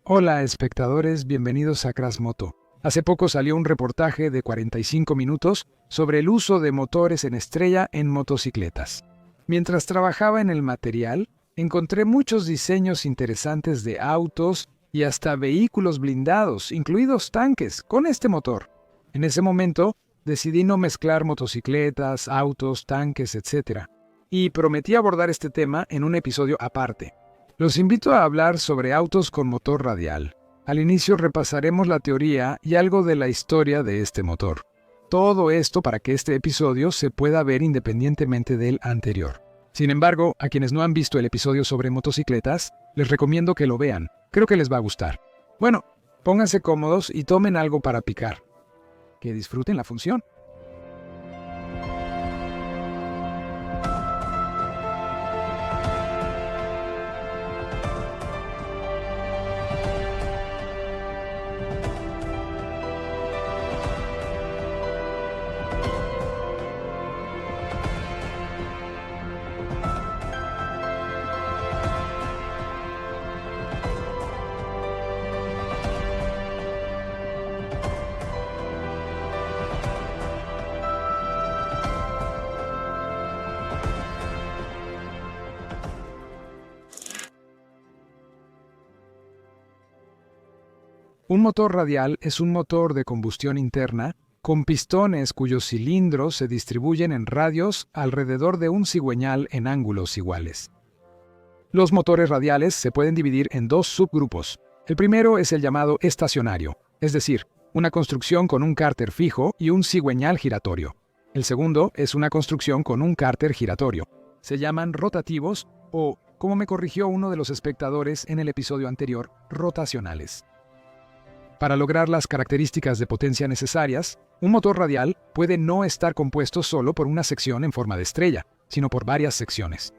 Hola espectadores, bienvenidos a Crasmoto. Hace poco salió un reportaje de 45 minutos sobre el uso de motores en estrella en motocicletas. Mientras trabajaba en el material, encontré muchos diseños interesantes de autos y hasta vehículos blindados, incluidos tanques, con este motor. En ese momento, decidí no mezclar motocicletas, autos, tanques, etc. Y prometí abordar este tema en un episodio aparte. Los invito a hablar sobre autos con motor radial. Al inicio repasaremos la teoría y algo de la historia de este motor. Todo esto para que este episodio se pueda ver independientemente del anterior. Sin embargo, a quienes no han visto el episodio sobre motocicletas, les recomiendo que lo vean. Creo que les va a gustar. Bueno, pónganse cómodos y tomen algo para picar. Que disfruten la función. Un motor radial es un motor de combustión interna con pistones cuyos cilindros se distribuyen en radios alrededor de un cigüeñal en ángulos iguales. Los motores radiales se pueden dividir en dos subgrupos. El primero es el llamado estacionario, es decir, una construcción con un cárter fijo y un cigüeñal giratorio. El segundo es una construcción con un cárter giratorio. Se llaman rotativos o, como me corrigió uno de los espectadores en el episodio anterior, rotacionales. Para lograr las características de potencia necesarias, un motor radial puede no estar compuesto solo por una sección en forma de estrella, sino por varias secciones.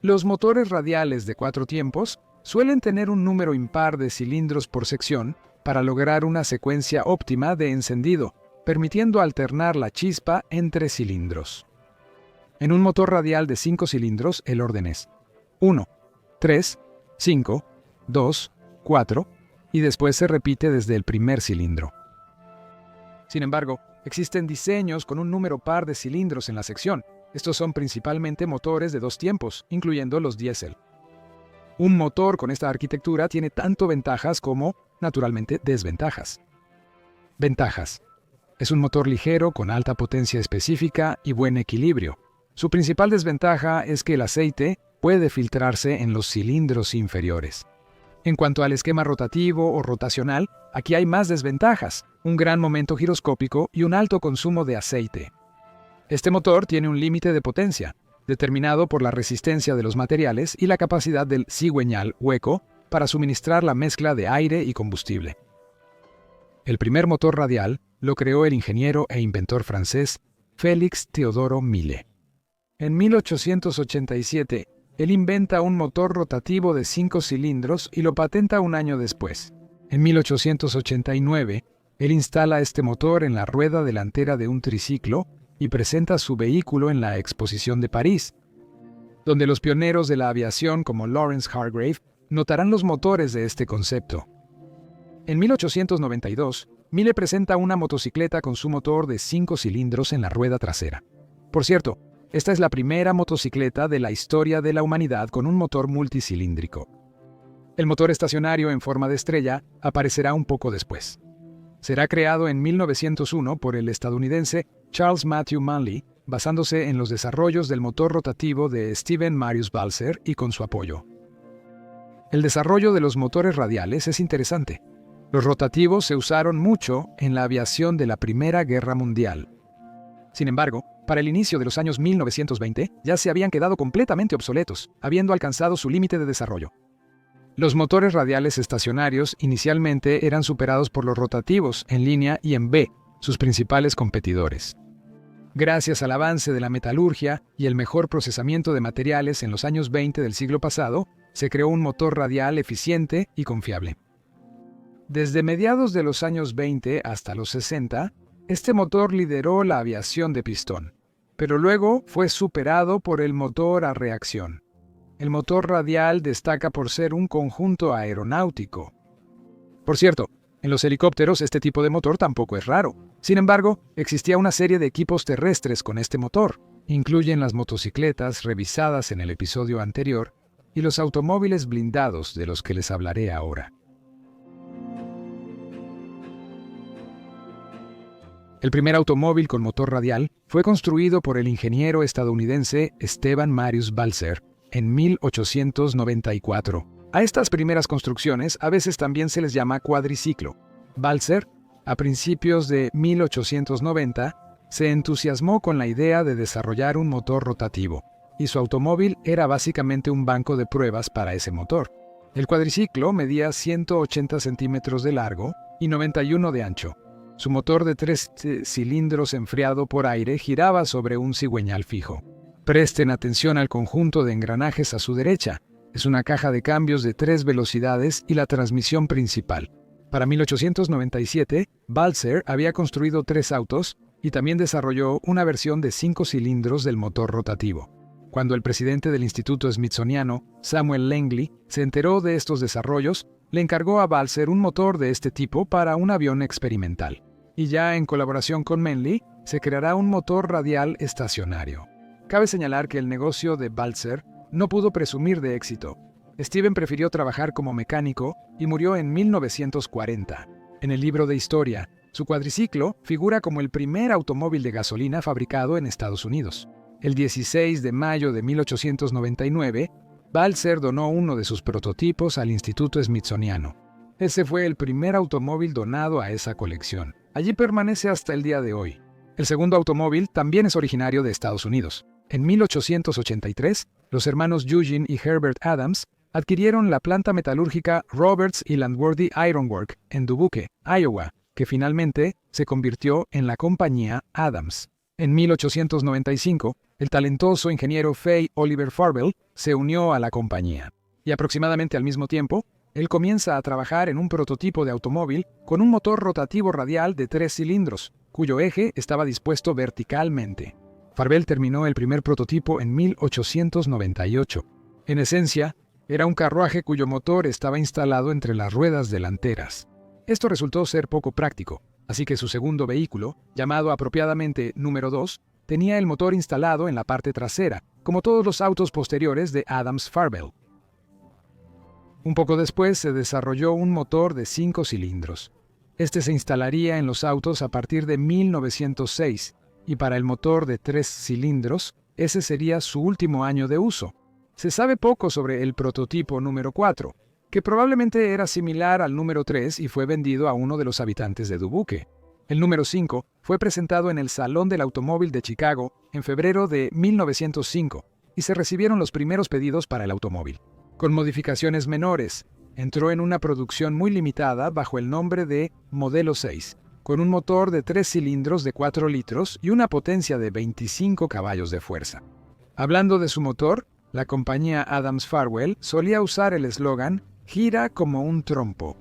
Los motores radiales de 4 tiempos suelen tener un número impar de cilindros por sección para lograr una secuencia óptima de encendido, permitiendo alternar la chispa entre cilindros. En un motor radial de 5 cilindros, el orden es 1, 3, 5, 2, 4, y después se repite desde el primer cilindro. Sin embargo, existen diseños con un número par de cilindros en la sección. Estos son principalmente motores de 2 tiempos, incluyendo los diésel. Un motor con esta arquitectura tiene tanto ventajas como, naturalmente, desventajas. Ventajas. Es un motor ligero con alta potencia específica y buen equilibrio. Su principal desventaja es que el aceite puede filtrarse en los cilindros inferiores. En cuanto al esquema rotativo o rotacional, aquí hay más desventajas, un gran momento giroscópico y un alto consumo de aceite. Este motor tiene un límite de potencia, determinado por la resistencia de los materiales y la capacidad del cigüeñal hueco para suministrar la mezcla de aire y combustible. El primer motor radial lo creó el ingeniero e inventor francés Félix Théodore Millet. En 1887, él inventa un motor rotativo de 5 cilindros y lo patenta un año después. En 1889, él instala este motor en la rueda delantera de un triciclo y presenta su vehículo en la Exposición de París, donde los pioneros de la aviación como Lawrence Hargrave notarán los motores de este concepto. En 1892, Millet presenta una motocicleta con su motor de 5 cilindros en la rueda trasera. Por cierto, esta es la primera motocicleta de la historia de la humanidad con un motor multicilíndrico. El motor estacionario en forma de estrella aparecerá un poco después. Será creado en 1901 por el estadounidense Charles Matthew Manley, basándose en los desarrollos del motor rotativo de Stephen Marius Balzer y con su apoyo. El desarrollo de los motores radiales es interesante. Los rotativos se usaron mucho en la aviación de la Primera Guerra Mundial. Sin embargo, para el inicio de los años 1920 ya se habían quedado completamente obsoletos, habiendo alcanzado su límite de desarrollo. Los motores radiales estacionarios inicialmente eran superados por los rotativos en línea y en B, sus principales competidores. Gracias al avance de la metalurgia y el mejor procesamiento de materiales en los años 20 del siglo pasado, se creó un motor radial eficiente y confiable. Desde mediados de los años 20 hasta los 60, este motor lideró la aviación de pistón, pero luego fue superado por el motor a reacción. El motor radial destaca por ser un conjunto aeronáutico. Por cierto, en los helicópteros este tipo de motor tampoco es raro. Sin embargo, existía una serie de equipos terrestres con este motor. Incluyen las motocicletas revisadas en el episodio anterior y los automóviles blindados de los que les hablaré ahora. El primer automóvil con motor radial fue construido por el ingeniero estadounidense Esteban Marius Balzer en 1894. A estas primeras construcciones a veces también se les llama cuadriciclo. Balzer, a principios de 1890, se entusiasmó con la idea de desarrollar un motor rotativo, y su automóvil era básicamente un banco de pruebas para ese motor. El cuadriciclo medía 180 centímetros de largo y 91 de ancho. Su motor de 3 cilindros enfriado por aire giraba sobre un cigüeñal fijo. Presten atención al conjunto de engranajes a su derecha. Es una caja de cambios de 3 velocidades y la transmisión principal. Para 1897, Balzer había construido 3 autos y también desarrolló una versión de 5 cilindros del motor rotativo. Cuando el presidente del Instituto Smithsoniano, Samuel Langley, se enteró de estos desarrollos, le encargó a Balzer un motor de este tipo para un avión experimental. Y ya en colaboración con Manley, se creará un motor radial estacionario. Cabe señalar que el negocio de Balzer no pudo presumir de éxito. Steven prefirió trabajar como mecánico y murió en 1940. En el libro de historia, su cuadriciclo figura como el primer automóvil de gasolina fabricado en Estados Unidos. El 16 de mayo de 1899, Balzer donó uno de sus prototipos al Instituto Smithsoniano. Ese fue el primer automóvil donado a esa colección. Allí permanece hasta el día de hoy. El segundo automóvil también es originario de Estados Unidos. En 1883, los hermanos Eugene y Herbert Adams adquirieron la planta metalúrgica Roberts y Landworthy Iron Work en Dubuque, Iowa, que finalmente se convirtió en la compañía Adams. En 1895, el talentoso ingeniero Fay Oliver Farwell se unió a la compañía. Y aproximadamente al mismo tiempo, él comienza a trabajar en un prototipo de automóvil con un motor rotativo radial de 3 cilindros, cuyo eje estaba dispuesto verticalmente. Farwell terminó el primer prototipo en 1898. En esencia, era un carruaje cuyo motor estaba instalado entre las ruedas delanteras. Esto resultó ser poco práctico, así que su segundo vehículo, llamado apropiadamente número 2, tenía el motor instalado en la parte trasera, como todos los autos posteriores de Adams-Farwell. Un poco después se desarrolló un motor de 5 cilindros. Este se instalaría en los autos a partir de 1906, y para el motor de 3 cilindros, ese sería su último año de uso. Se sabe poco sobre el prototipo número 4, que probablemente era similar al número 3 y fue vendido a uno de los habitantes de Dubuque. El número 5 fue presentado en el Salón del Automóvil de Chicago en febrero de 1905, y se recibieron los primeros pedidos para el automóvil. Con modificaciones menores, entró en una producción muy limitada bajo el nombre de Modelo 6, con un motor de 3 cilindros de 4 litros y una potencia de 25 caballos de fuerza. Hablando de su motor, la compañía Adams-Farwell solía usar el eslogan «Gira como un trompo».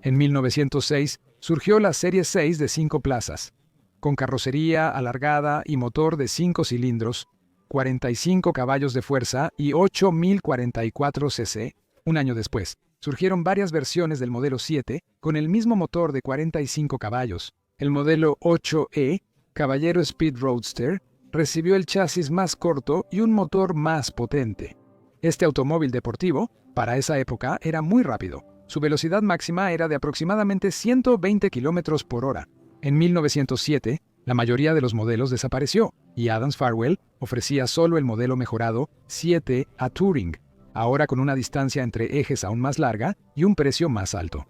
En 1906 surgió la Serie 6 de 5 plazas, con carrocería alargada y motor de 5 cilindros, 45 caballos de fuerza y 8.044 cc. Un año después, surgieron varias versiones del modelo 7 con el mismo motor de 45 caballos. El modelo 8E, Caballero Speed Roadster, recibió el chasis más corto y un motor más potente. Este automóvil deportivo, para esa época, era muy rápido. Su velocidad máxima era de aproximadamente 120 km por hora. En 1907, la mayoría de los modelos desapareció, y Adams-Farwell ofrecía solo el modelo mejorado 7A Touring, ahora con una distancia entre ejes aún más larga y un precio más alto.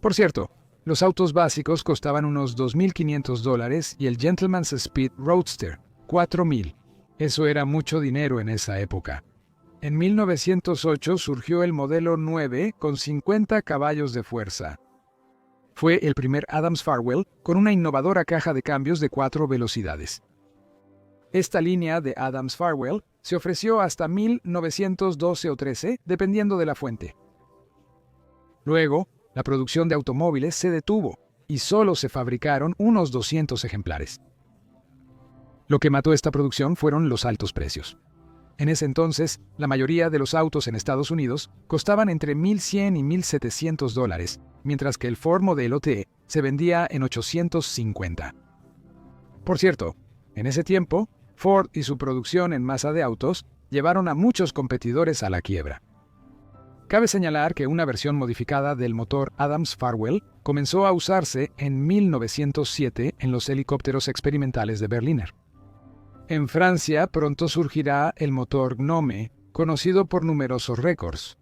Por cierto, los autos básicos costaban unos $2.500 y el Gentleman's Speed Roadster, $4.000. Eso era mucho dinero en esa época. En 1908 surgió el modelo 9 con 50 caballos de fuerza. Fue el primer Adams-Farwell con una innovadora caja de cambios de 4 velocidades. Esta línea de Adams-Farwell se ofreció hasta 1912 o 13, dependiendo de la fuente. Luego, la producción de automóviles se detuvo y solo se fabricaron unos 200 ejemplares. Lo que mató esta producción fueron los altos precios. En ese entonces, la mayoría de los autos en Estados Unidos costaban entre $1.100 y $1.700, mientras que el Ford Modelo T se vendía en 850. Por cierto, en ese tiempo, Ford y su producción en masa de autos llevaron a muchos competidores a la quiebra. Cabe señalar que una versión modificada del motor Adams-Farwell comenzó a usarse en 1907 en los helicópteros experimentales de Berliner. En Francia pronto surgirá el motor Gnome, conocido por numerosos récords.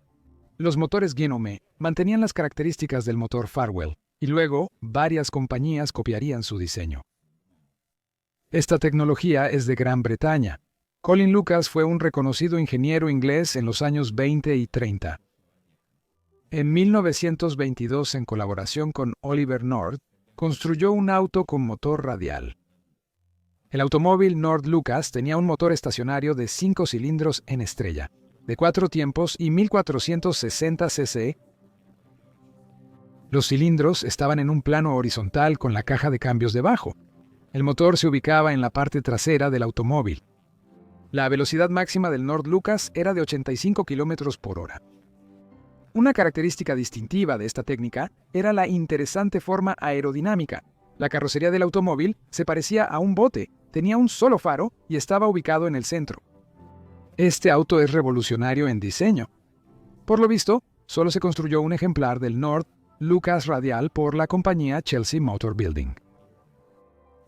Los motores Gnome mantenían las características del motor Farwell, y luego varias compañías copiarían su diseño. Esta tecnología es de Gran Bretaña. Colin Lucas fue un reconocido ingeniero inglés en los años 20 y 30. En 1922, en colaboración con Oliver North, construyó un auto con motor radial. El automóvil North Lucas tenía un motor estacionario de 5 cilindros en estrella, de 4 tiempos y 1460 cc. Los cilindros estaban en un plano horizontal con la caja de cambios debajo. El motor se ubicaba en la parte trasera del automóvil. La velocidad máxima del North Lucas era de 85 km por hora. Una característica distintiva de esta técnica era la interesante forma aerodinámica. La carrocería del automóvil se parecía a un bote, tenía un solo faro y estaba ubicado en el centro. Este auto es revolucionario en diseño. Por lo visto, solo se construyó un ejemplar del North Lucas radial por la compañía Chelsea Motor Building.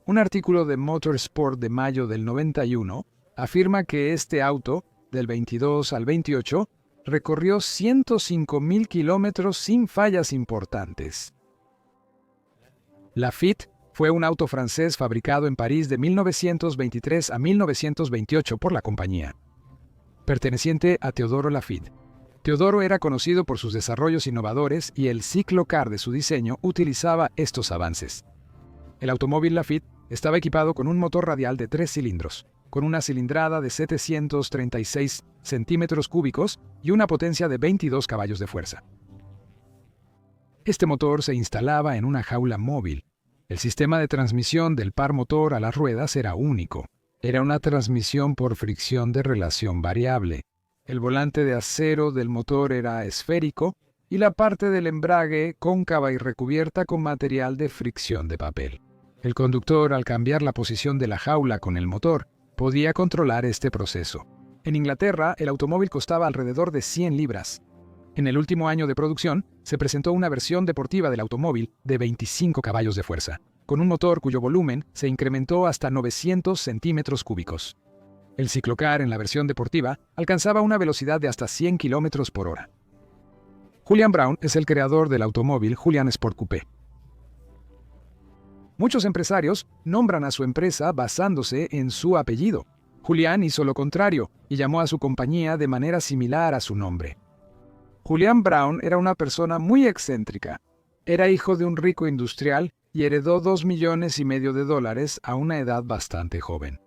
Un artículo de Motorsport de mayo del 91 afirma que este auto, del 22 al 28, recorrió 105.000 kilómetros sin fallas importantes. Lafitte fue un auto francés fabricado en París de 1923 a 1928 por la compañía, perteneciente a Teodoro Lafitte. Teodoro era conocido por sus desarrollos innovadores y el ciclocar de su diseño utilizaba estos avances. El automóvil Lafitte estaba equipado con un motor radial de 3 cilindros, con una cilindrada de 736 centímetros cúbicos y una potencia de 22 caballos de fuerza. Este motor se instalaba en una jaula móvil. El sistema de transmisión del par motor a las ruedas era único. Era una transmisión por fricción de relación variable. El volante de acero del motor era esférico y la parte del embrague cóncava y recubierta con material de fricción de papel. El conductor, al cambiar la posición de la jaula con el motor, podía controlar este proceso. En Inglaterra, el automóvil costaba alrededor de 100 libras. En el último año de producción, se presentó una versión deportiva del automóvil de 25 caballos de fuerza, con un motor cuyo volumen se incrementó hasta 900 centímetros cúbicos. El ciclocar en la versión deportiva alcanzaba una velocidad de hasta 100 km por hora. Julian Brown es el creador del automóvil Julian Sport Coupé. Muchos empresarios nombran a su empresa basándose en su apellido. Julian hizo lo contrario y llamó a su compañía de manera similar a su nombre. Julian Brown era una persona muy excéntrica. Era hijo de un rico industrial y heredó $2,5 millones a una edad bastante joven.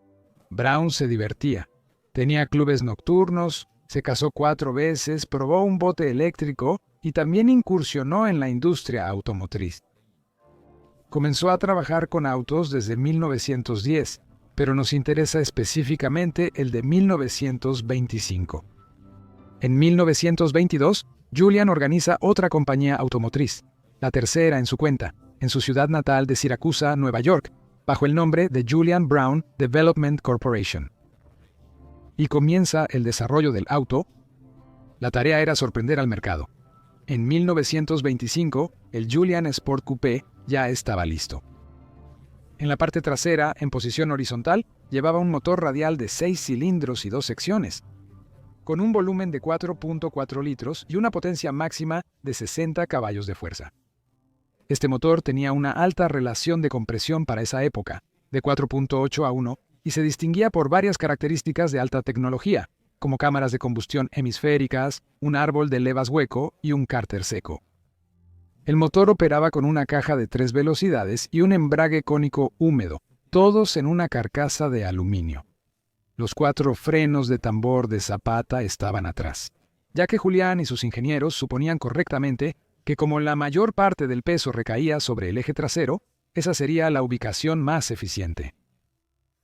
Brown se divertía. Tenía clubes nocturnos, se casó 4 veces, probó un bote eléctrico y también incursionó en la industria automotriz. Comenzó a trabajar con autos desde 1910, pero nos interesa específicamente el de 1925. En 1922, Julian organiza otra compañía automotriz, la tercera en su cuenta, en su ciudad natal de Siracusa, Nueva York, bajo el nombre de Julian Brown Development Corporation. Y comienza el desarrollo del auto. La tarea era sorprender al mercado. En 1925, el Julian Sport Coupé ya estaba listo. En la parte trasera, en posición horizontal, llevaba un motor radial de 6 cilindros y 2 secciones, con un volumen de 4.4 litros y una potencia máxima de 60 caballos de fuerza. Este motor tenía una alta relación de compresión para esa época, de 4.8 a 1, y se distinguía por varias características de alta tecnología, como cámaras de combustión hemisféricas, un árbol de levas hueco y un cárter seco. El motor operaba con una caja de 3 velocidades y un embrague cónico húmedo, todos en una carcasa de aluminio. Los 4 frenos de tambor de zapata estaban atrás, ya que Julián y sus ingenieros suponían correctamente que como la mayor parte del peso recaía sobre el eje trasero, esa sería la ubicación más eficiente.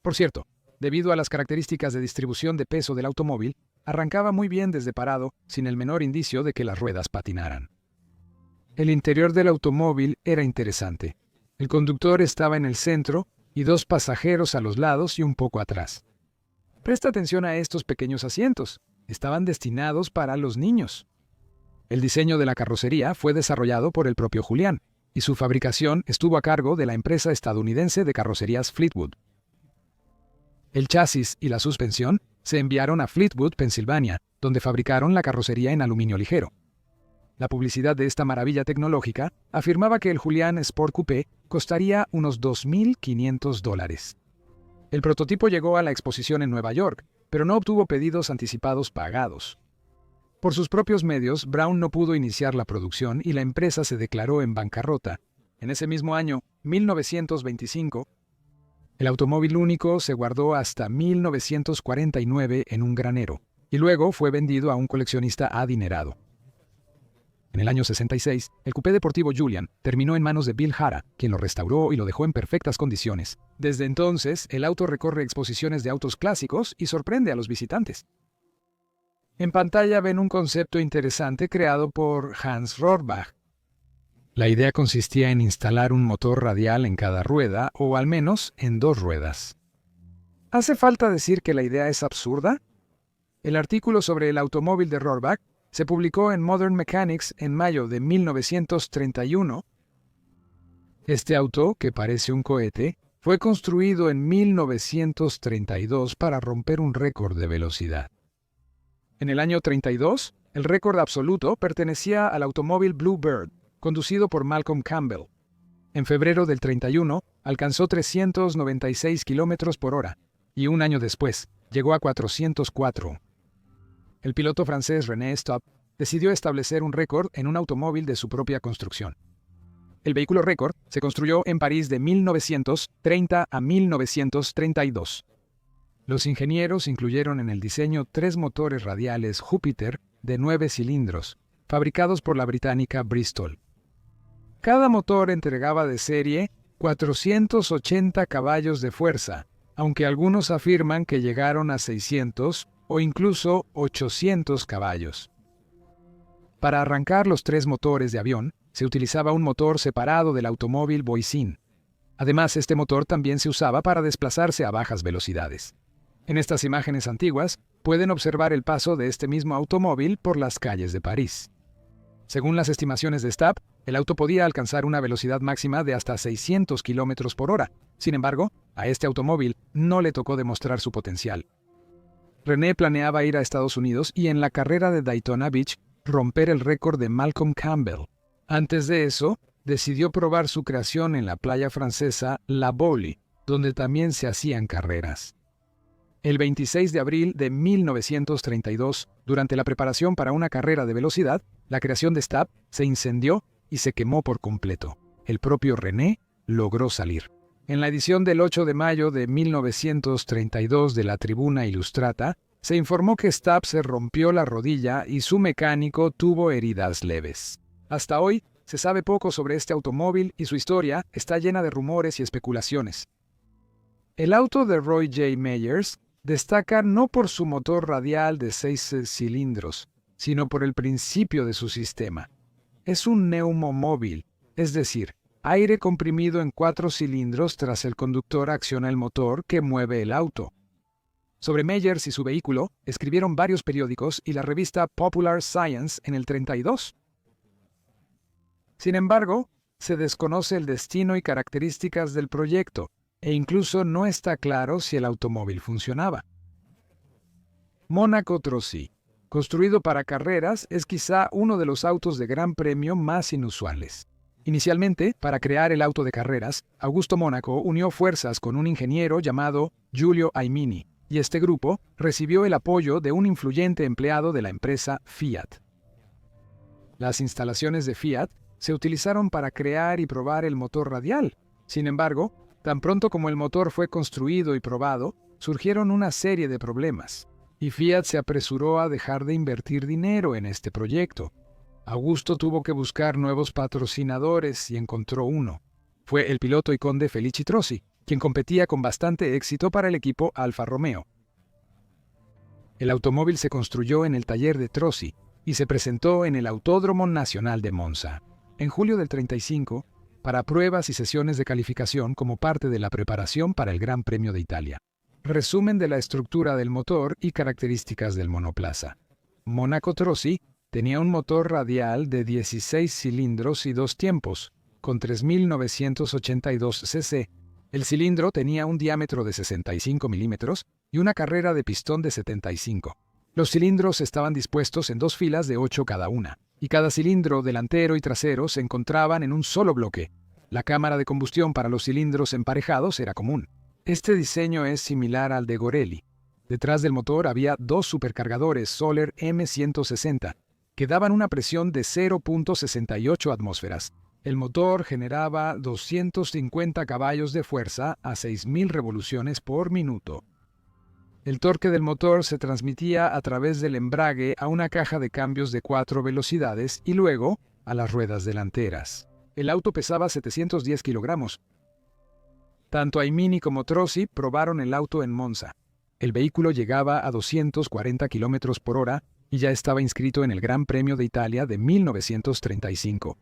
Por cierto, debido a las características de distribución de peso del automóvil, arrancaba muy bien desde parado sin el menor indicio de que las ruedas patinaran. El interior del automóvil era interesante. El conductor estaba en el centro y dos pasajeros a los lados y un poco atrás. Presta atención a estos pequeños asientos. Estaban destinados para los niños. El diseño de la carrocería fue desarrollado por el propio Julián, y su fabricación estuvo a cargo de la empresa estadounidense de carrocerías Fleetwood. El chasis y la suspensión se enviaron a Fleetwood, Pensilvania, donde fabricaron la carrocería en aluminio ligero. La publicidad de esta maravilla tecnológica afirmaba que el Julián Sport Coupé costaría unos $2,500. El prototipo llegó a la exposición en Nueva York, pero no obtuvo pedidos anticipados pagados. Por sus propios medios, Brown no pudo iniciar la producción y la empresa se declaró en bancarrota. En ese mismo año, 1925, el automóvil único se guardó hasta 1949 en un granero, y luego fue vendido a un coleccionista adinerado. En el año 66, el coupé deportivo Julian terminó en manos de Bill Harrah, quien lo restauró y lo dejó en perfectas condiciones. Desde entonces, el auto recorre exposiciones de autos clásicos y sorprende a los visitantes. En pantalla ven un concepto interesante creado por Hans Rohrbach. La idea consistía en instalar un motor radial en cada rueda, o al menos en dos ruedas. ¿Hace falta decir que la idea es absurda? El artículo sobre el automóvil de Rohrbach se publicó en Modern Mechanics en mayo de 1931. Este auto, que parece un cohete, fue construido en 1932 para romper un récord de velocidad. En el año 32, el récord absoluto pertenecía al automóvil Bluebird, conducido por Malcolm Campbell. En febrero del 31, alcanzó 396 km por hora, y un año después, llegó a 404. El piloto francés René Stopp decidió establecer un récord en un automóvil de su propia construcción. El vehículo récord se construyó en París de 1930 a 1932. Los ingenieros incluyeron en el diseño 3 motores radiales Júpiter de 9 cilindros, fabricados por la británica Bristol. Cada motor entregaba de serie 480 caballos de fuerza, aunque algunos afirman que llegaron a 600 o incluso 800 caballos. Para arrancar los 3 motores de avión, se utilizaba un motor separado del automóvil Voisin. Además, este motor también se usaba para desplazarse a bajas velocidades. En estas imágenes antiguas, pueden observar el paso de este mismo automóvil por las calles de París. Según las estimaciones de Stopp, el auto podía alcanzar una velocidad máxima de hasta 600 km por hora. Sin embargo, a este automóvil no le tocó demostrar su potencial. René planeaba ir a Estados Unidos y en la carrera de Daytona Beach romper el récord de Malcolm Campbell. Antes de eso, decidió probar su creación en la playa francesa La Baule, donde también se hacían carreras. El 26 de abril de 1932, durante la preparación para una carrera de velocidad, la creación de Stopp se incendió y se quemó por completo. El propio René logró salir. En la edición del 8 de mayo de 1932 de la Tribuna Ilustrata, se informó que Stopp se rompió la rodilla y su mecánico tuvo heridas leves. Hasta hoy, se sabe poco sobre este automóvil y su historia está llena de rumores y especulaciones. El auto de Roy J. Meyers destaca no por su motor radial de 6 cilindros, sino por el principio de su sistema. Es un neumomóvil, es decir, aire comprimido en 4 cilindros tras el conductor acciona el motor que mueve el auto. Sobre Meyers y su vehículo escribieron varios periódicos y la revista Popular Science en el 32. Sin embargo, se desconoce el destino y características del proyecto, e incluso no está claro si el automóvil funcionaba. Monaco Trossi, construido para carreras, es quizá uno de los autos de gran premio más inusuales. Inicialmente, para crear el auto de carreras, Augusto Mónaco unió fuerzas con un ingeniero llamado Giulio Aimini, y este grupo recibió el apoyo de un influyente empleado de la empresa Fiat. Las instalaciones de Fiat se utilizaron para crear y probar el motor radial. Sin embargo, tan pronto como el motor fue construido y probado, surgieron una serie de problemas, y Fiat se apresuró a dejar de invertir dinero en este proyecto. Augusto tuvo que buscar nuevos patrocinadores y encontró uno. Fue el piloto y conde Felice Trossi, quien competía con bastante éxito para el equipo Alfa Romeo. El automóvil se construyó en el taller de Trossi y se presentó en el Autódromo Nacional de Monza. en julio del 35, para pruebas y sesiones de calificación como parte de la preparación para el Gran Premio de Italia. Resumen de la estructura del motor y características del monoplaza. Monaco Trossi tenía un motor radial de 16 cilindros y 2 tiempos, con 3.982 cc. El cilindro tenía un diámetro de 65 milímetros y una carrera de pistón de 75. Los cilindros estaban dispuestos en 2 filas de 8 cada una, y cada cilindro delantero y trasero se encontraban en un solo bloque. La cámara de combustión para los cilindros emparejados era común. Este diseño es similar al de Gorelli. Detrás del motor había 2 supercargadores Soler M160, que daban una presión de 0.68 atmósferas. El motor generaba 250 caballos de fuerza a 6.000 revoluciones por minuto. El torque del motor se transmitía a través del embrague a una caja de cambios de 4 velocidades y luego a las ruedas delanteras. El auto pesaba 710 kilogramos. Tanto Aimini como Trossi probaron el auto en Monza. El vehículo llegaba a 240 kilómetros por hora y ya estaba inscrito en el Gran Premio de Italia de 1935.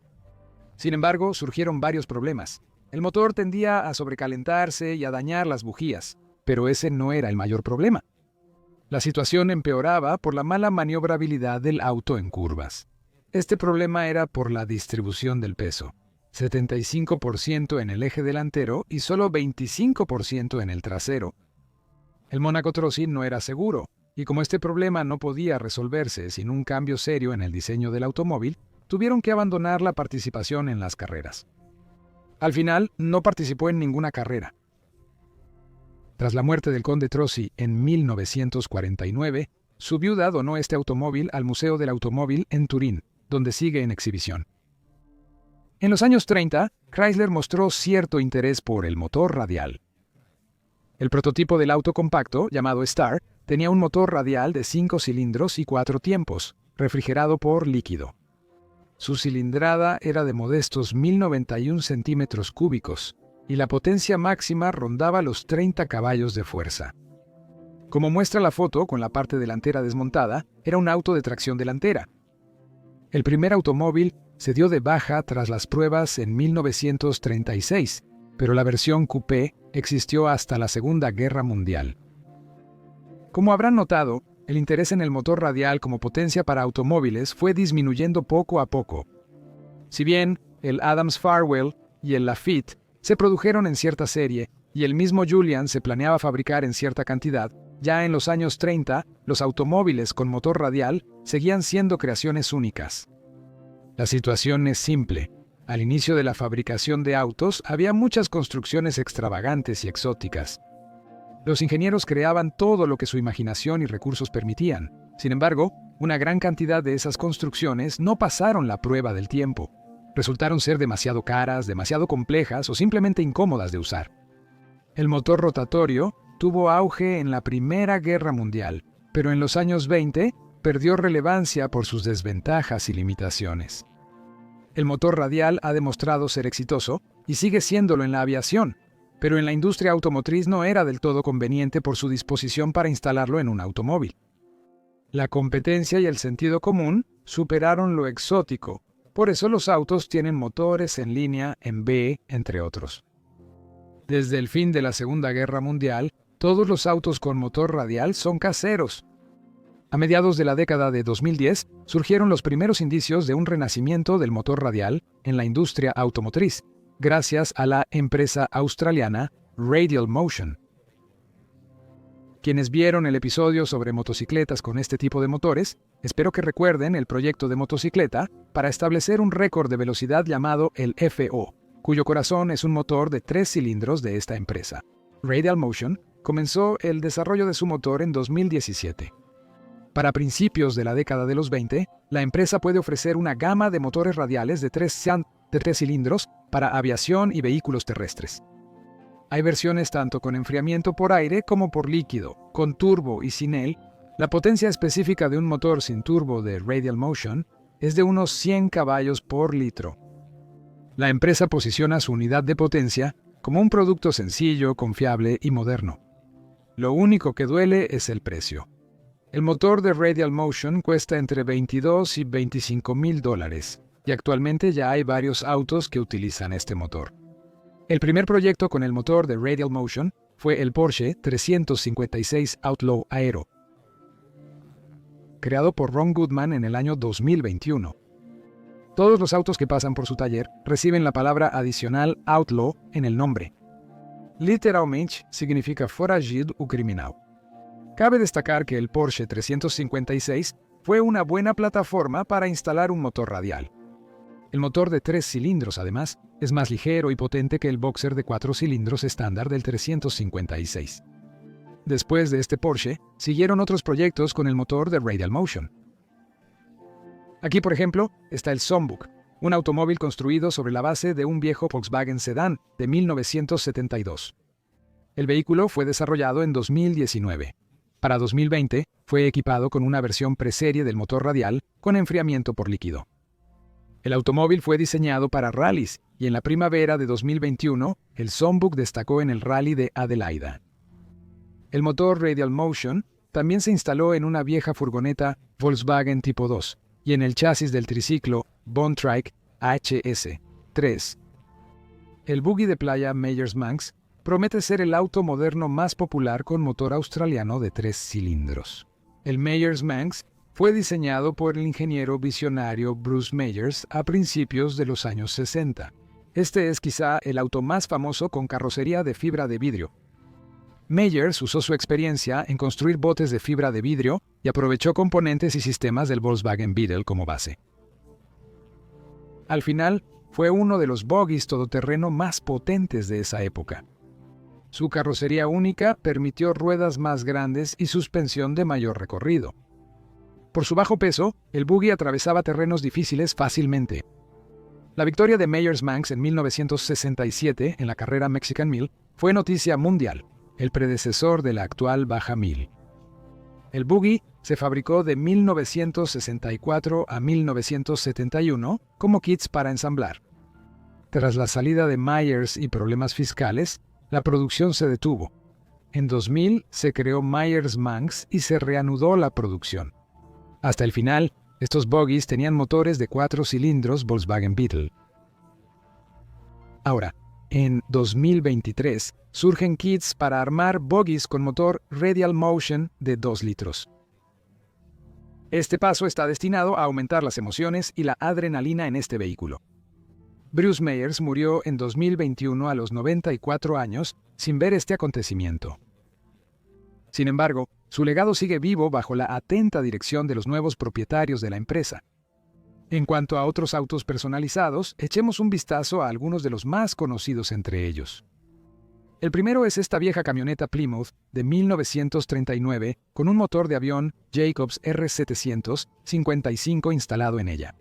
Sin embargo, surgieron varios problemas. El motor tendía a sobrecalentarse y a dañar las bujías, pero ese no era el mayor problema. La situación empeoraba por la mala maniobrabilidad del auto en curvas. Este problema era por la distribución del peso, 75% en el eje delantero y solo 25% en el trasero. El Monaco Trossi no era seguro, y como este problema no podía resolverse sin un cambio serio en el diseño del automóvil, tuvieron que abandonar la participación en las carreras. Al final, no participó en ninguna carrera. Tras la muerte del conde Trossi en 1949, su viuda donó este automóvil al Museo del Automóvil en Turín, donde sigue en exhibición. En los años 30, Chrysler mostró cierto interés por el motor radial. El prototipo del auto compacto, llamado Star, tenía un motor radial de 5 cilindros y 4 tiempos, refrigerado por líquido. Su cilindrada era de modestos 1.091 centímetros cúbicos, y la potencia máxima rondaba los 30 caballos de fuerza. Como muestra la foto con la parte delantera desmontada, era un auto de tracción delantera. El primer automóvil se dio de baja tras las pruebas en 1936, pero la versión coupé existió hasta la Segunda Guerra Mundial. Como habrán notado, el interés en el motor radial como potencia para automóviles fue disminuyendo poco a poco. Si bien el Adams Farwell y el Lafitte se produjeron en cierta serie y el mismo Julian se planeaba fabricar en cierta cantidad, ya en los años 30 los automóviles con motor radial seguían siendo creaciones únicas. La situación es simple. Al inicio de la fabricación de autos había muchas construcciones extravagantes y exóticas. Los ingenieros creaban todo lo que su imaginación y recursos permitían. Sin embargo, una gran cantidad de esas construcciones no pasaron la prueba del tiempo. Resultaron ser demasiado caras, demasiado complejas o simplemente incómodas de usar. El motor rotatorio tuvo auge en la Primera Guerra Mundial, pero en los años 20 perdió relevancia por sus desventajas y limitaciones. El motor radial ha demostrado ser exitoso y sigue siéndolo en la aviación, pero en la industria automotriz no era del todo conveniente por su disposición para instalarlo en un automóvil. La competencia y el sentido común superaron lo exótico, por eso los autos tienen motores en línea en B, entre otros. Desde el fin de la Segunda Guerra Mundial, todos los autos con motor radial son caseros. A mediados de la década de 2010, surgieron los primeros indicios de un renacimiento del motor radial en la industria automotriz, gracias a la empresa australiana Radial Motion. Quienes vieron el episodio sobre motocicletas con este tipo de motores, espero que recuerden el proyecto de motocicleta para establecer un récord de velocidad llamado el FO, cuyo corazón es un motor de 3 cilindros de esta empresa. Radial Motion comenzó el desarrollo de su motor en 2017. Para principios de la década de los 20, la empresa puede ofrecer una gama de motores radiales de 3 cilindros para aviación y vehículos terrestres. Hay versiones tanto con enfriamiento por aire como por líquido, con turbo y sin él. La potencia específica de un motor sin turbo de Radial Motion es de unos 100 caballos por litro. La empresa posiciona su unidad de potencia como un producto sencillo, confiable y moderno. Lo único que duele es el precio. El motor de Radial Motion cuesta entre $22,000 y $25,000. y actualmente ya hay varios autos que utilizan este motor. El primer proyecto con el motor de Radial Motion fue el Porsche 356 Outlaw Aero, creado por Ron Goodman en el año 2021. Todos los autos que pasan por su taller reciben la palabra adicional Outlaw en el nombre. Literalmente significa foragido o criminal. Cabe destacar que el Porsche 356 fue una buena plataforma para instalar un motor radial. El motor de 3 cilindros, además, es más ligero y potente que el boxer de 4 cilindros estándar del 356. Después de este Porsche, siguieron otros proyectos con el motor de Radial Motion. Aquí, por ejemplo, está el Songbuk, un automóvil construido sobre la base de un viejo Volkswagen Sedán de 1972. El vehículo fue desarrollado en 2019. Para 2020, fue equipado con una versión preserie del motor radial con enfriamiento por líquido. El automóvil fue diseñado para rallies y en la primavera de 2021, el Songbuk destacó en el rally de Adelaida. El motor Radial Motion también se instaló en una vieja furgoneta Volkswagen Tipo 2 y en el chasis del triciclo Bontrike HS3. El buggy de playa Meyers Manx promete ser el auto moderno más popular con motor australiano de 3 cilindros. El Meyers Manx fue diseñado por el ingeniero visionario Bruce Meyers a principios de los años 60. Este es quizá el auto más famoso con carrocería de fibra de vidrio. Meyers usó su experiencia en construir botes de fibra de vidrio y aprovechó componentes y sistemas del Volkswagen Beetle como base. Al final, fue uno de los bogies todoterreno más potentes de esa época. Su carrocería única permitió ruedas más grandes y suspensión de mayor recorrido. Por su bajo peso, el buggy atravesaba terrenos difíciles fácilmente. La victoria de Meyers Manx en 1967 en la carrera Mexican Mile fue noticia mundial, el predecesor de la actual Baja Mil. El buggy se fabricó de 1964 a 1971 como kits para ensamblar. Tras la salida de Meyers y problemas fiscales, la producción se detuvo. En 2000 se creó Meyers Manx y se reanudó la producción. Hasta el final, estos bogies tenían motores de 4 cilindros Volkswagen Beetle. Ahora, en 2023, surgen kits para armar bogies con motor Radial Motion de 2 litros. Este paso está destinado a aumentar las emociones y la adrenalina en este vehículo. Bruce Meyers murió en 2021 a los 94 años sin ver este acontecimiento. Sin embargo, su legado sigue vivo bajo la atenta dirección de los nuevos propietarios de la empresa. En cuanto a otros autos personalizados, echemos un vistazo a algunos de los más conocidos entre ellos. El primero es esta vieja camioneta Plymouth de 1939 con un motor de avión Jacobs R755 instalado en ella.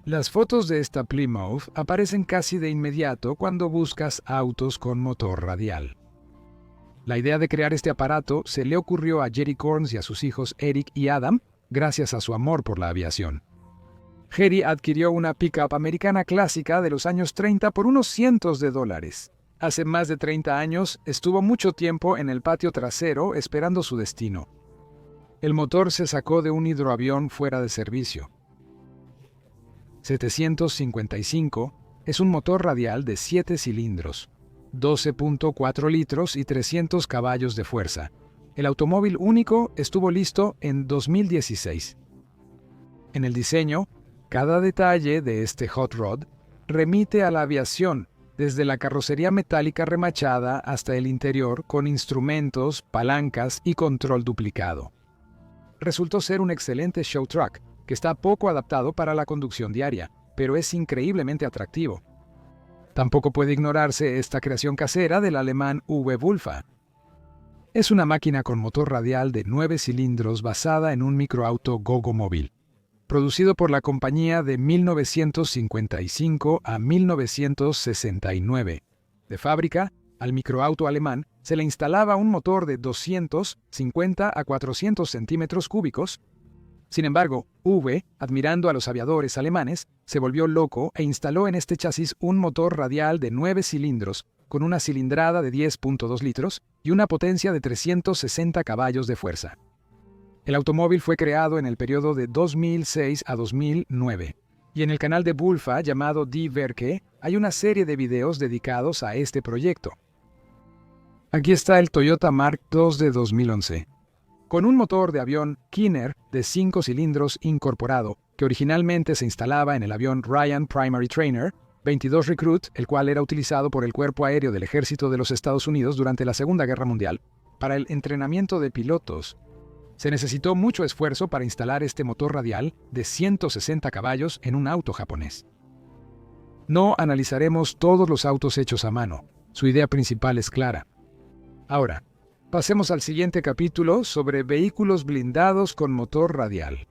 Las fotos de esta Plymouth aparecen casi de inmediato cuando buscas autos con motor radial. La idea de crear este aparato se le ocurrió a Jerry Corns y a sus hijos Eric y Adam gracias a su amor por la aviación. Jerry adquirió una pickup americana clásica de los años 30 por unos cientos de dólares. Hace más de 30 años estuvo mucho tiempo en el patio trasero esperando su destino. El motor se sacó de un hidroavión fuera de servicio. 755 es un motor radial de 7 cilindros, 12.4 litros y 300 caballos de fuerza. El automóvil único estuvo listo en 2016. En el diseño, cada detalle de este hot rod remite a la aviación, desde la carrocería metálica remachada hasta el interior con instrumentos, palancas y control duplicado. Resultó ser un excelente show truck, que está poco adaptado para la conducción diaria, pero es increíblemente atractivo. Tampoco puede ignorarse esta creación casera del alemán Uwe Wulfa. Es una máquina con motor radial de 9 cilindros basada en un microauto Gogo móvil. Producido por la compañía de 1955 a 1969. De fábrica, al microauto alemán se le instalaba un motor de 250 a 400 centímetros cúbicos. Sin embargo, Uwe, admirando a los aviadores alemanes, se volvió loco e instaló en este chasis un motor radial de 9 cilindros, con una cilindrada de 10.2 litros y una potencia de 360 caballos de fuerza. El automóvil fue creado en el periodo de 2006 a 2009. Y en el canal de Bulfa llamado Die Werke hay una serie de videos dedicados a este proyecto. Aquí está el Toyota Mark II de 2011. Con un motor de avión Kinner de 5 cilindros incorporado, que originalmente se instalaba en el avión Ryan Primary Trainer 22 Recruit, el cual era utilizado por el Cuerpo Aéreo del Ejército de los Estados Unidos durante la Segunda Guerra Mundial, para el entrenamiento de pilotos. Se necesitó mucho esfuerzo para instalar este motor radial de 160 caballos en un auto japonés. No analizaremos todos los autos hechos a mano. Su idea principal es clara. Ahora, pasemos al siguiente capítulo sobre vehículos blindados con motor radial.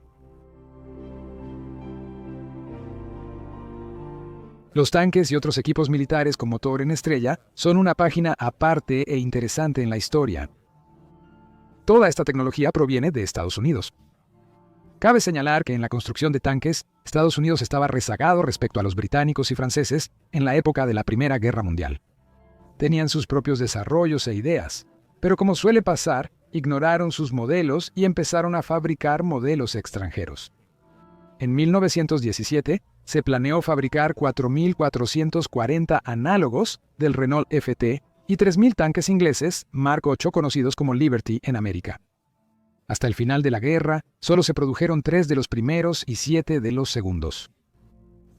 Los tanques y otros equipos militares con motor en estrella son una página aparte e interesante en la historia. Toda esta tecnología proviene de Estados Unidos. Cabe señalar que en la construcción de tanques, Estados Unidos estaba rezagado respecto a los británicos y franceses en la época de la Primera Guerra Mundial. Tenían sus propios desarrollos e ideas, pero como suele pasar, ignoraron sus modelos y empezaron a fabricar modelos extranjeros. En 1917, se planeó fabricar 4.440 análogos del Renault FT y 3.000 tanques ingleses Mark VIII conocidos como Liberty en América. Hasta el final de la guerra, solo se produjeron 3 de los primeros y 7 de los segundos.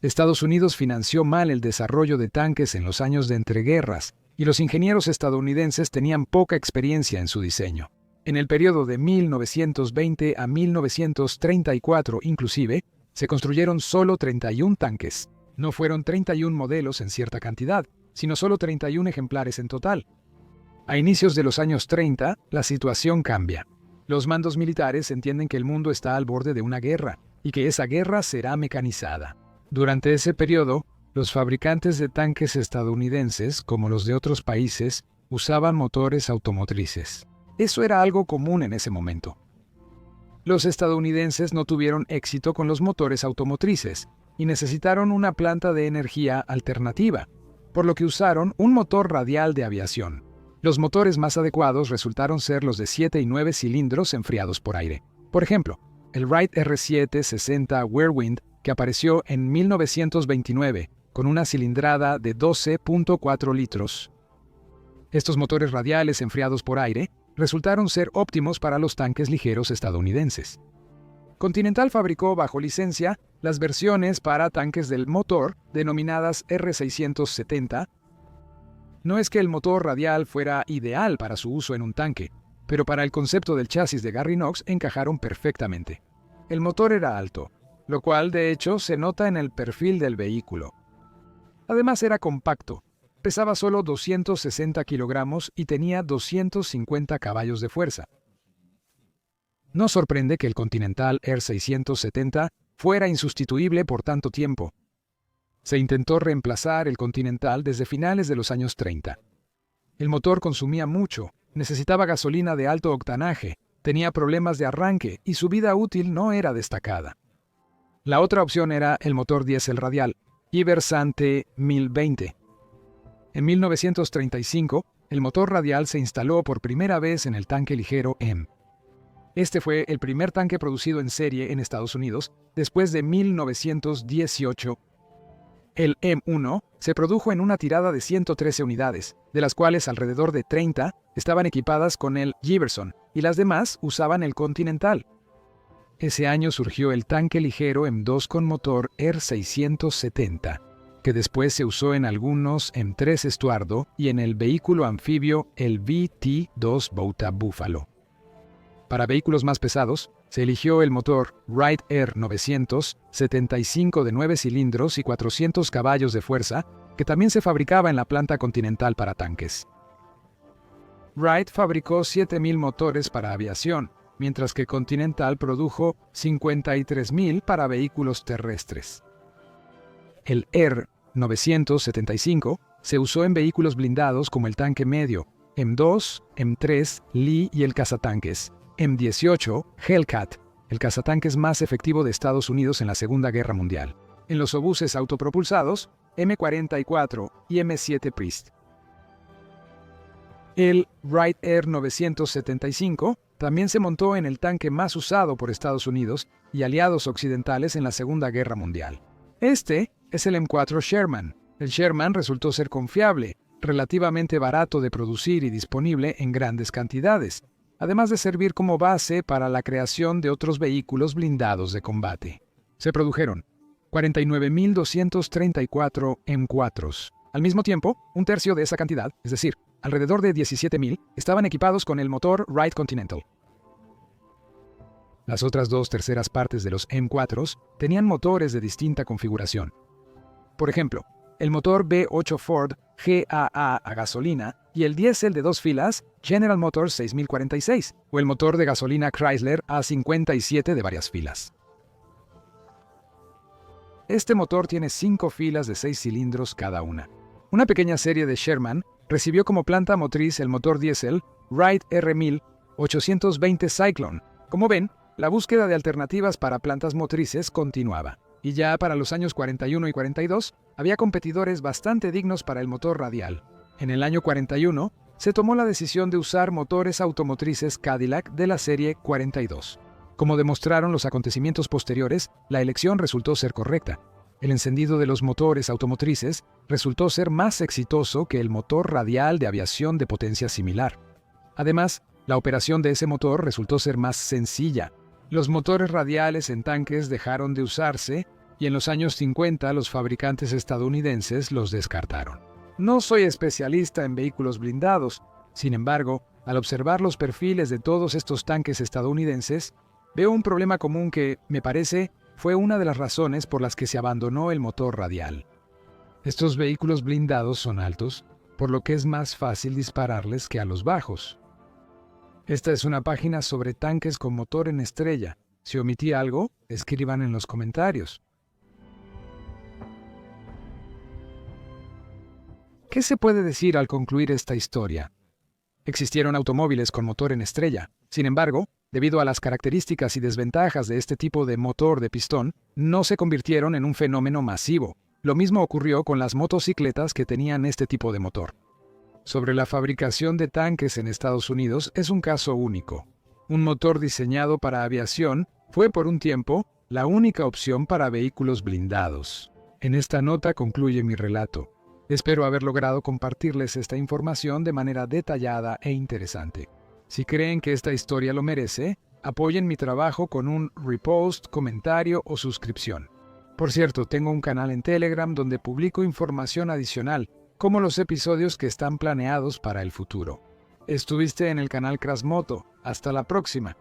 Estados Unidos financió mal el desarrollo de tanques en los años de entreguerras, y los ingenieros estadounidenses tenían poca experiencia en su diseño. En el periodo de 1920 a 1934 inclusive, se construyeron solo 31 tanques. No fueron 31 modelos en cierta cantidad, sino solo 31 ejemplares en total. A inicios de los años 30, la situación cambia. Los mandos militares entienden que el mundo está al borde de una guerra, y que esa guerra será mecanizada. Durante ese periodo, los fabricantes de tanques estadounidenses, como los de otros países, usaban motores automotrices. Eso era algo común en ese momento. Los estadounidenses no tuvieron éxito con los motores automotrices y necesitaron una planta de energía alternativa, por lo que usaron un motor radial de aviación. Los motores más adecuados resultaron ser los de 7 y 9 cilindros enfriados por aire. Por ejemplo, el Wright R760 Whirlwind, que apareció en 1929, con una cilindrada de 12.4 litros. Estos motores radiales enfriados por aire resultaron ser óptimos para los tanques ligeros estadounidenses. Continental fabricó bajo licencia las versiones para tanques del motor denominadas R670. No es que el motor radial fuera ideal para su uso en un tanque, pero para el concepto del chasis de Garry Knox encajaron perfectamente. El motor era alto, lo cual de hecho se nota en el perfil del vehículo. Además era compacto, pesaba solo 260 kilogramos y tenía 250 caballos de fuerza. No sorprende que el Continental R670 fuera insustituible por tanto tiempo. Se intentó reemplazar el Continental desde finales de los años 30. El motor consumía mucho, necesitaba gasolina de alto octanaje, tenía problemas de arranque y su vida útil no era destacada. La otra opción era el motor diésel radial, Iversante 1020. En 1935, el motor radial se instaló por primera vez en el tanque ligero M. Este fue el primer tanque producido en serie en Estados Unidos después de 1918. El M1 se produjo en una tirada de 113 unidades, de las cuales alrededor de 30 estaban equipadas con el Iverson y las demás usaban el Continental. Ese año surgió el tanque ligero M2 con motor R670, que después se usó en algunos M3 Estuardo y en el vehículo anfibio el VT2 Bota Buffalo. Para vehículos más pesados, se eligió el motor Wright R975 de 9 cilindros y 400 caballos de fuerza, que también se fabricaba en la planta Continental para tanques. Wright fabricó 7.000 motores para aviación, mientras que Continental produjo 53.000 para vehículos terrestres. El R975 se usó en vehículos blindados como el tanque medio, M2, M3, Lee y el cazatanques, M18, Hellcat, el cazatanques más efectivo de Estados Unidos en la Segunda Guerra Mundial, en los obuses autopropulsados, M44 y M7 Priest. El Wright R975 también se montó en el tanque más usado por Estados Unidos y aliados occidentales en la Segunda Guerra Mundial, Este es el M4 Sherman. El Sherman resultó ser confiable, relativamente barato de producir y disponible en grandes cantidades, además de servir como base para la creación de otros vehículos blindados de combate. Se produjeron 49.234 M4s. Al mismo tiempo, un tercio de esa cantidad, es decir, alrededor de 17.000, estaban equipados con el motor Wright Continental. Las otras 2/3 partes de los M4s tenían motores de distinta configuración. Por ejemplo, el motor V8 Ford GAA a gasolina y el diésel de 2 filas General Motors 6046, o el motor de gasolina Chrysler A57 de varias filas. Este motor tiene 5 filas de 6 cilindros cada una. Una pequeña serie de Sherman recibió como planta motriz el motor diésel Wright R1000 820 Cyclone. Como ven, la búsqueda de alternativas para plantas motrices continuaba, y ya para los años 41 y 42 había competidores bastante dignos para el motor radial. En el año 41 se tomó la decisión de usar motores automotrices Cadillac de la serie 42. Como demostraron los acontecimientos posteriores, la elección resultó ser correcta. El encendido de los motores automotrices resultó ser más exitoso que el motor radial de aviación de potencia similar. Además, la operación de ese motor resultó ser más sencilla. Los motores radiales en tanques dejaron de usarse y en los años 50 los fabricantes estadounidenses los descartaron. No soy especialista en vehículos blindados, sin embargo, al observar los perfiles de todos estos tanques estadounidenses, veo un problema común que, me parece, fue una de las razones por las que se abandonó el motor radial. Estos vehículos blindados son altos, por lo que es más fácil dispararles que a los bajos. Esta es una página sobre tanques con motor en estrella. Si omití algo, escriban en los comentarios. ¿Qué se puede decir al concluir esta historia? Existieron automóviles con motor en estrella. Sin embargo, debido a las características y desventajas de este tipo de motor de pistón, no se convirtieron en un fenómeno masivo. Lo mismo ocurrió con las motocicletas que tenían este tipo de motor. Sobre la fabricación de tanques en Estados Unidos es un caso único. Un motor diseñado para aviación fue por un tiempo la única opción para vehículos blindados. En esta nota concluye mi relato. Espero haber logrado compartirles esta información de manera detallada e interesante. Si creen que esta historia lo merece, apoyen mi trabajo con un repost, comentario o suscripción. Por cierto, tengo un canal en Telegram donde publico información adicional, como los episodios que están planeados para el futuro. Estuviste en el canal Crasmoto. Hasta la próxima.